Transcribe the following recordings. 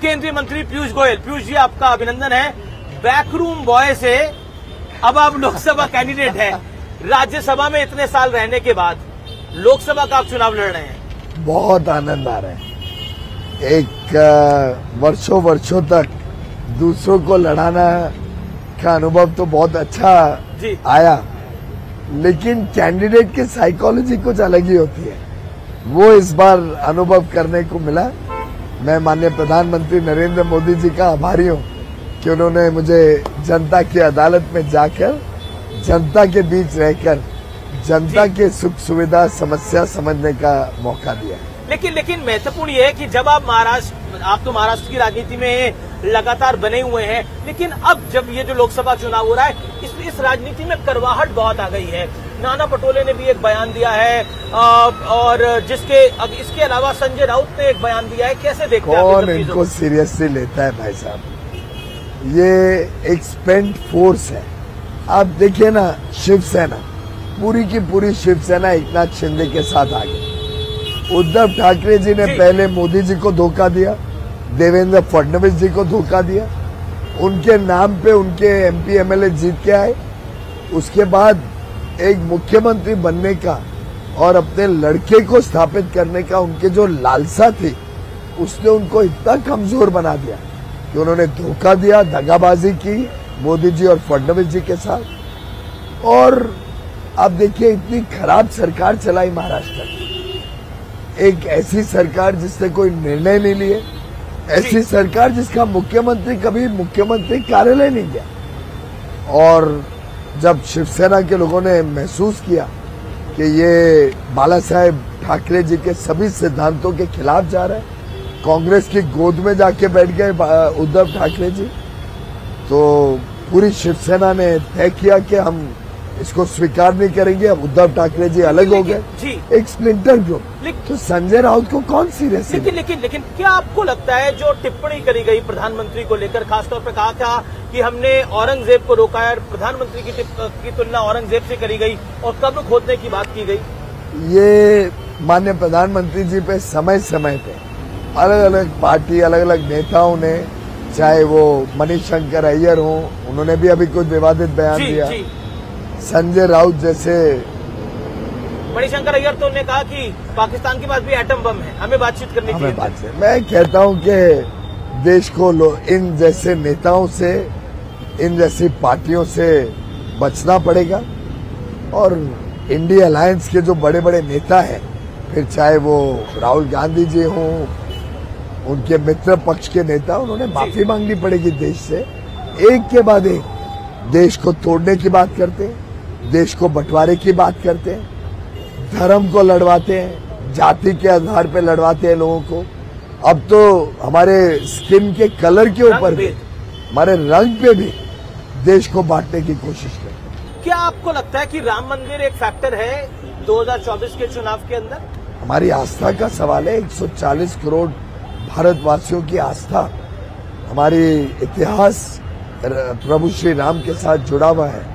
केंद्रीय मंत्री पीयूष गोयल। पीयूष जी, आपका अभिनंदन है। बैकरूम बॉय से अब आप लोकसभा कैंडिडेट हैं। राज्यसभा में इतने साल रहने के बाद लोकसभा का आप चुनाव लड़ रहे हैं। बहुत आनंद आ रहा है। एक वर्षों तक दूसरों को लड़ाना का अनुभव तो बहुत अच्छा आया, लेकिन कैंडिडेट की साइकोलॉजी कुछ अलग ही होती है। वो इस बार अनुभव करने को मिला। मैं माननीय प्रधानमंत्री नरेंद्र मोदी जी का आभारी हूँ कि उन्होंने मुझे जनता की अदालत में जाकर, जनता के बीच रहकर, जनता के सुख सुविधा समस्या समझने का मौका दिया। लेकिन महत्वपूर्ण ये है कि जब आप तो महाराष्ट्र की राजनीति में लगातार बने हुए हैं, लेकिन अब जब ये जो लोकसभा चुनाव हो रहा है, इस राजनीति में करवाहट बहुत आ गई है। नाना पटोले ने भी एक बयान दिया है और इसके अलावा संजय राउत ने एक बयान दिया है। कैसे देखते हैं? कौन इनको सीरियसली लेता है भाई साहब? ये एक स्पेंट फोर्स है। आप देखिए ना, शिवसेना, पूरी की पूरी शिवसेना एकनाथ शिंदे के साथ आ गई। उद्धव ठाकरे जी ने पहले मोदी जी को धोखा दिया, देवेंद्र फडणवीस जी को धोखा दिया, उनके नाम पे उनके एमपी एमएलए जीत के आए। उसके बाद एक मुख्यमंत्री बनने का और अपने लड़के को स्थापित करने का उनके जो लालसा थी, उसने उनको इतना कमजोर बना दिया कि उन्होंने धोखा दिया, दगाबाजी की मोदी जी और फडणवीस जी के साथ। और आप देखिए, इतनी खराब सरकार चलाई महाराष्ट्र की। एक ऐसी सरकार जिसने कोई निर्णय नहीं लिए, ऐसी सरकार जिसका मुख्यमंत्री कभी मुख्यमंत्री कार्यालय नहीं गया। और जब शिवसेना के लोगों ने महसूस किया कि ये बाला साहेब ठाकरे जी के सभी सिद्धांतों के खिलाफ जा रहा है, कांग्रेस की गोद में जाके बैठ गए उद्धव ठाकरे जी, तो पूरी शिवसेना ने तय किया कि हम इसको स्वीकार नहीं करेंगे। अब उद्धव ठाकरे जी अलग हो गए, एक स्प्लिंटर ग्रुप। तो संजय राउत को कौन सीरियस? लेकिन क्या आपको लगता है जो टिप्पणी करी गई प्रधानमंत्री को लेकर, खासतौर पर कहा था कि हमने औरंगजेब को रोका है, प्रधानमंत्री की तुलना औरंगजेब से करी गई और कब्र खोदने की बात की गई? ये माननीय प्रधानमंत्री जी पे समय समय पे अलग अलग पार्टी, अलग अलग नेताओं ने, चाहे वो मणिशंकर अय्यर हो, उन्होंने भी अभी कुछ विवादित बयान दिया। संजय राउत जैसे, मणिशंकर अय्यर तो ने कहा कि पाकिस्तान के पास भी एटम बम है, हमें बातचीत करनी चाहिए। मैं कहता हूं कि देश को इन जैसे नेताओं से, इन जैसी पार्टियों से बचना पड़ेगा। और इंडिया अलायंस के जो बड़े बड़े नेता हैं, फिर चाहे वो राहुल गांधी जी हों, उनके मित्र पक्ष के नेता, उन्होंने माफी मांगनी पड़ेगी देश से। एक के बाद एक देश को तोड़ने की बात करते हैं, देश को बंटवारे की बात करते हैं, धर्म को लड़वाते हैं, जाति के आधार पर लड़वाते हैं लोगों को। अब तो हमारे स्किन के कलर के ऊपर भी, हमारे रंग पे भी देश को बांटने की कोशिश करते हैं। क्या आपको लगता है कि राम मंदिर एक फैक्टर है 2024 के चुनाव के अंदर? हमारी आस्था का सवाल है। 140 करोड़ भारतवासियों की आस्था, हमारी इतिहास प्रभु श्री राम के साथ जुड़ा हुआ है।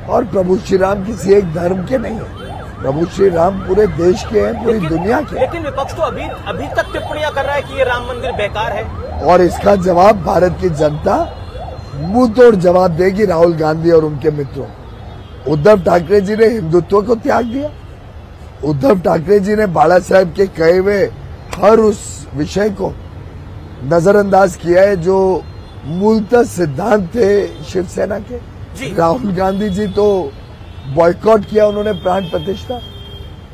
और प्रभु श्री राम किसी एक धर्म के नहीं है, प्रभु श्री राम पूरे देश के हैं, पूरी दुनिया के। लेकिन विपक्ष तो अभी तक टिप्पणियां कर रहा है कि ये राम मंदिर बेकार है। और इसका जवाब भारत की जनता मुंह तोड़ जवाब देगी राहुल गांधी और उनके मित्रों। उद्धव ठाकरे जी ने हिंदुत्व को त्याग दिया। उद्धव ठाकरे जी ने बाला साहेब के कहे हुए हर उस विषय को नजरअंदाज किया है जो मूलतः सिद्धांत थे शिवसेना के। राहुल गांधी जी तो बॉयकॉट किया उन्होंने प्राण प्रतिष्ठा।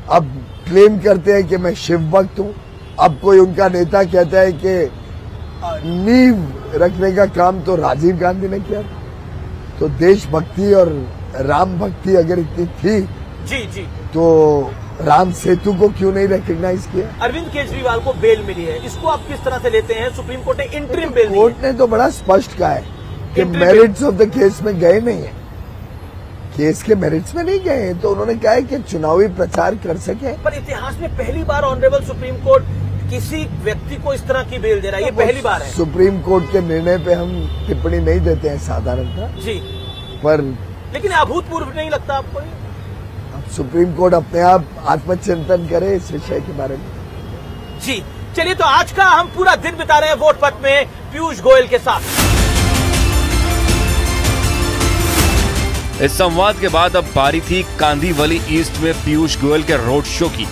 अब क्लेम करते हैं कि मैं शिव भक्त हूं। अब कोई उनका नेता कहता है कि नींव रखने का काम तो राजीव गांधी ने किया। तो देशभक्ति और राम भक्ति अगर इतनी थी तो राम सेतु को क्यों नहीं रिकॉग्नाइज किया? अरविंद केजरीवाल को बेल मिली है, इसको आप किस तरह से लेते हैं? सुप्रीम कोर्ट ने इंटरिम बेल दी है। कोर्ट ने तो बड़ा स्पष्ट कहा है कि मेरिट्स ऑफ द केस में गए नहीं है, केस के मेरिट्स में नहीं गए, तो उन्होंने कहा है कि चुनावी प्रचार कर सके। पर इतिहास में पहली बार ऑनरेबल सुप्रीम कोर्ट किसी व्यक्ति को इस तरह की बेल दे रहा है, ये पहली बार है। सुप्रीम कोर्ट के निर्णय पे हम टिप्पणी नहीं देते हैं साधारणतः जी, पर लेकिन अभूतपूर्व नहीं लगता आपको? सुप्रीम कोर्ट अपने आप आत्मचिंतन करे इस विषय के बारे में। जी, चलिए, तो आज का हम पूरा दिन बिता रहे हैं वोट पथ में पीयूष गोयल के साथ। इस संवाद के बाद अब बारी थी कांदीवली ईस्ट में पीयूष गोयल के रोड शो की।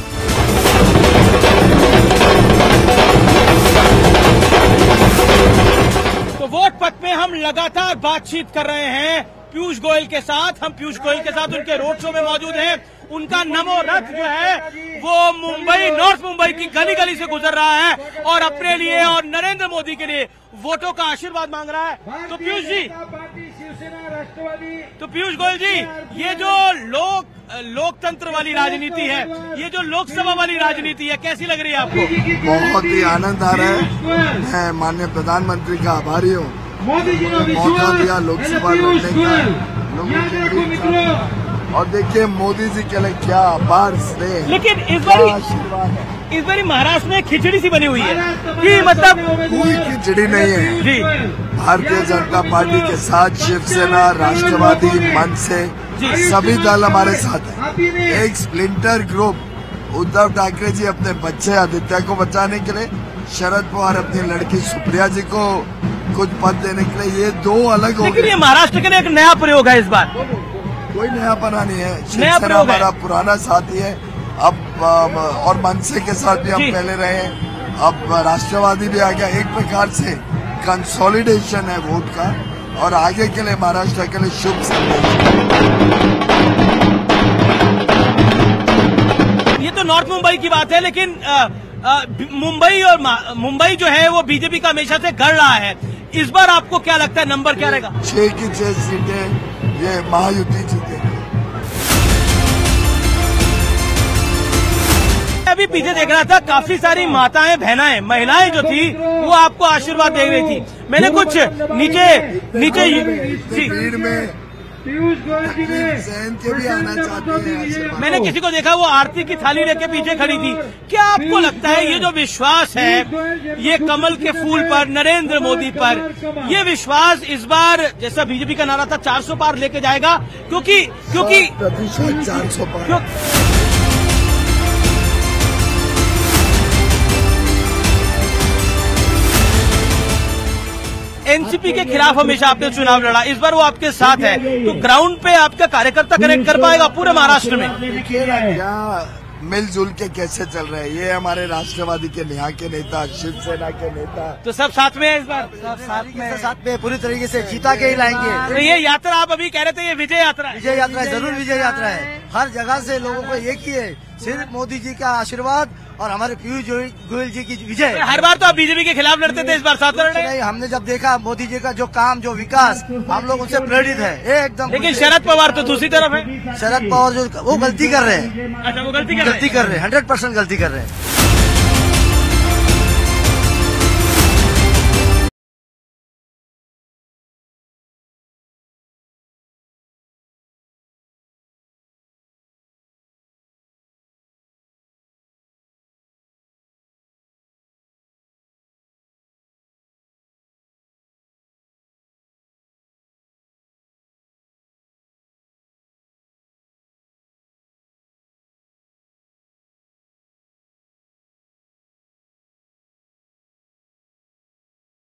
तो वोट पथ में हम लगातार बातचीत कर रहे हैं पीयूष गोयल के साथ। हम पीयूष गोयल के साथ उनके रोड शो में मौजूद हैं। उनका नमो रथ जो है वो मुंबई, नॉर्थ मुंबई की गली गली से गुजर रहा है और अपने लिए और नरेंद्र मोदी के लिए वोटों का आशीर्वाद मांग रहा है। तो पीयूष जी, तो पीयूष गोयल जी, ये जो लोकतंत्र वाली राजनीति है, ये जो लोकसभा वाली राजनीति है, कैसी लग रही है आपको? बहुत ही आनंद आ रहा है। मैं माननीय प्रधानमंत्री का आभारी हूँ, मौका दिया लोकसभा लड़ने का। और देखिए मोदी जी के लिए क्या अपार स्नेह, लेकिन इस बार महाराष्ट्र में खिचड़ी सी बनी हुई है कि मतलब कोई खिचड़ी नहीं है जी। भारतीय जनता पार्टी के साथ शिवसेना, राष्ट्रवादी, मनसे सभी दल हमारे साथ है। एक स्प्लिंटर ग्रुप उद्धव ठाकरे जी अपने बच्चे आदित्य को बचाने के लिए, शरद पवार अपनी लड़की सुप्रिया जी को कुछ पद देने के लिए, ये दो अलग हो गए। लेकिन ये महाराष्ट्र के लिए एक नया प्रयोग है इस बार। कोई नया बना नहीं है। शिवसेना हमारा पुराना साथी है, अब और मनसे के साथ भी हम पहले रहे हैं, अब राष्ट्रवादी भी आ गया। एक प्रकार से कंसोलिडेशन है वोट का और आगे के लिए महाराष्ट्र के लिए शुभ संदेश। ये तो नॉर्थ मुंबई की बात है, लेकिन मुंबई जो है वो बीजेपी का हमेशा से गढ़ रहा है। इस बार आपको क्या लगता है, नंबर क्या रहेगा? 6 की 6 सीटें ये महायुति जीतेगी। अभी पीछे देख रहा था, काफी सारी माताएं, बहनाएं, महिलाएं जो थी वो आपको आशीर्वाद दे रही थी। मैंने कुछ नीचे भीड़ में सहन के भी आना चाहती है। मैंने किसी को देखा वो आरती की थाली लेके पीछे खड़ी थी। क्या आपको लगता है ये जो विश्वास है, ये कमल के फूल पर, नरेंद्र मोदी पर, ये विश्वास इस बार जैसा बीजेपी का नारा था 400 पार लेके जाएगा? क्योंकि 400 पार। एनसीपी के खिलाफ हमेशा आपने चुनाव लड़ा, इस बार वो आपके साथ है, तो ग्राउंड पे आपका कार्यकर्ता कनेक्ट कर पाएगा पूरे महाराष्ट्र में? क्या मिलजुल के कैसे चल रहे हैं ये हमारे राष्ट्रवादी के यहाँ के नेता, शिवसेना के नेता, तो सब साथ में है इस बार? साथ में पूरी तरीके से जीता के ही लाएंगे। तो ये यात्रा आप अभी कह रहे थे, ये विजय यात्रा है? विजय यात्रा है, जरूर विजय यात्रा है। हर जगह से लोगों को एक ही है, सिर्फ मोदी जी का आशीर्वाद और हमारे पीयूष गोयल जी की विजय। हर बार तो आप बीजेपी के खिलाफ लड़ते थे, इस बार साथ लड़ रहे हैं? नहीं, हमने जब देखा मोदी जी का जो काम, जो विकास, हम लोग उनसे प्रेरित है एकदम। लेकिन शरद पवार तो दूसरी तरफ है। शरद पवार जो वो गलती कर रहे हैं। अच्छा, वो गलती कर रहे हैं 100% गलती कर रहे हैं।